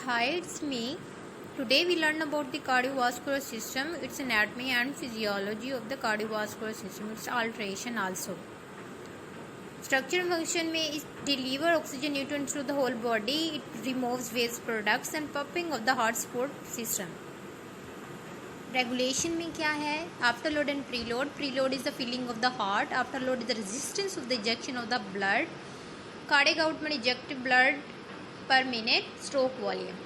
Hi, it's me. Today we learn about the cardiovascular system, its anatomy and physiology of the cardiovascular system, its alteration also. Structure and function में it deliver oxygen nutrients to the whole body, it removes waste products and pumping of the heart support system. Regulation में क्या है? Afterload and preload. Preload is the filling of the heart. Afterload is the resistance of the ejection of the blood. Cardiac output ejected blood पर minute stroke volume.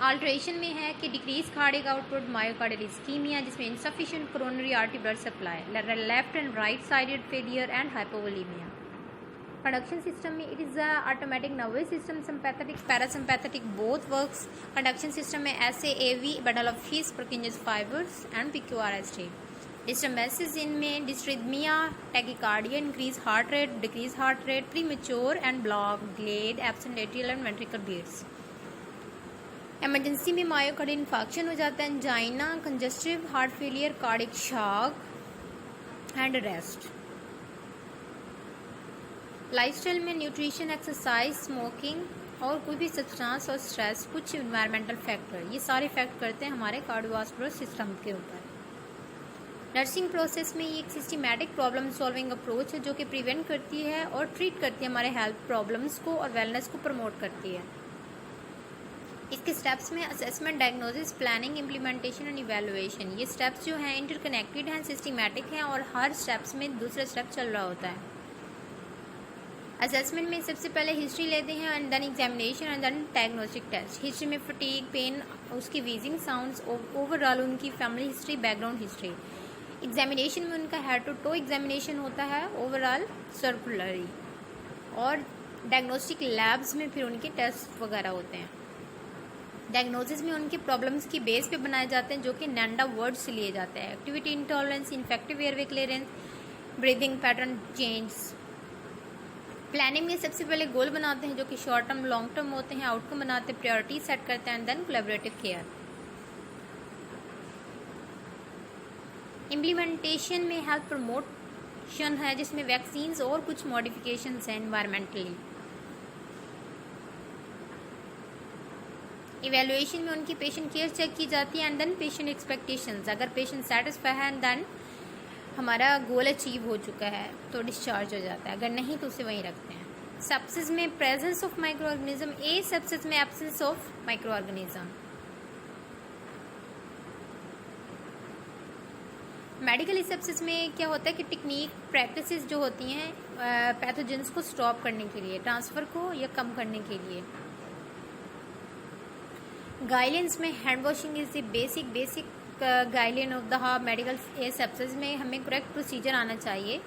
Alteration में है कि decrease cardiac output myocardial ischaemia जिसमें insufficient coronary artery blood supply, left and right sided failure and hypovolaemia. Conduction system में it is a automatic nervous system, sympathetic parasympathetic both works. Conduction system में SA AV bundle of His Purkinje's fibres and PQRST. Disturbances इनमें dysrhythmia, tachycardia, increase heart rate, decrease heart rate, premature and block, delayed, absent atrial and ventricle beats. Emergency में myocardial infection हो जाता है, angina, congestive heart failure, cardiac shock and arrest. Lifestyle में nutrition, exercise, smoking और कोई भी substance और stress, कुछ इन्वायरमेंटल फैक्टर, ये सारे इफेक्ट करते हैं हमारे कार्डियोवास्कुलर सिस्टम के ऊपर. नर्सिंग प्रोसेस में ये एक सिस्टमैटिक प्रॉब्लम सॉल्विंग अप्रोच है जो कि प्रिवेंट करती है और ट्रीट करती है हमारे हेल्थ प्रॉब्लम्स को और वेलनेस को प्रमोट करती है. इसके स्टेप्स में assessment, diagnosis, planning, implementation and evaluation, ये स्टेप्स जो हैं इंटरकनेक्टेड हैं, सिस्टमैटिक हैं और हर स्टेप्स में दूसरा स्टेप चल रहा होता है. असेसमेंट में सबसे पहले हिस्ट्री लेते हैं and then examination and then diagnostic test. History में फटीग, पेन, उसकी वीजिंग साउंड्स, ओवरऑल उनकी family history, background history. Examination में उनका हेड टू टो एग्जामिनेशन होता है, ओवरऑल सर्कुलरी. और डायग्नोस्टिक लैब्स में फिर उनके टेस्ट वगैरह होते हैं. डायग्नोसिस में उनके प्रॉब्लम्स की बेस पे बनाए जाते हैं जो कि नैंडा वर्ड से लिए जाते हैं. Activity intolerance, infective airway clearance, breathing pattern change. Planning में सबसे पहले गोल बनाते हैं जो कि शॉर्ट टर्म, लॉन्ग टर्म होते हैं. आउटकम बनाते हैं, प्रायोरिटी सेट करते हैं and then collaborative care. Implementation में हेल्थ प्रमोशन है जिसमें वैक्सीन्स और कुछ मॉडिफिकेशंस हैं एनवायरमेंटली. इवैल्यूएशन में उनकी पेशेंट केयर चेक की जाती है एंड देन पेशेंट एक्सपेक्टेशंस. अगर पेशेंट सेटिस्फाई है एंड देन हमारा गोल अचीव हो चुका है तो डिस्चार्ज हो जाता है, अगर नहीं तो उसे वहीं रखते हैं. सेप्सिस में presence of micro organism, asepsis में absence of micro organism. Medical sepsis में क्या होता है कि टेक्निक, प्रैक्टिसेस जो होती हैं पैथोजेंस को स्टॉप करने के लिए, ट्रांसफर को या कम करने के लिए. गाइडलाइंस में hand washing is the basic guideline of the medical sepsis में हमें करेक्ट प्रोसीजर आना चाहिए.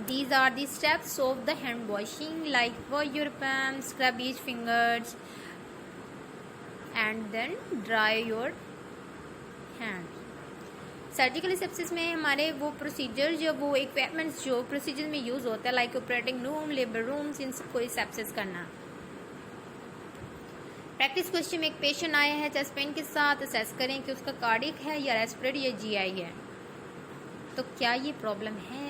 These are the steps of the hand washing, like wash your pan, scrub each fingers and then dry your hand. Surgical sepsis में हमारे वो procedure जो वो equipments जो प्रोसीजर में यूज होता है like operating room, labour rooms, इन सबको सेप्सिस करना. प्रैक्टिस क्वेश्चन में एक पेशेंट आया है चेस्ट पेन के साथ, असेस करें कि उसका कार्डियक है या रेस्पिरेटरी या जीआई है. तो क्या ये प्रॉब्लम है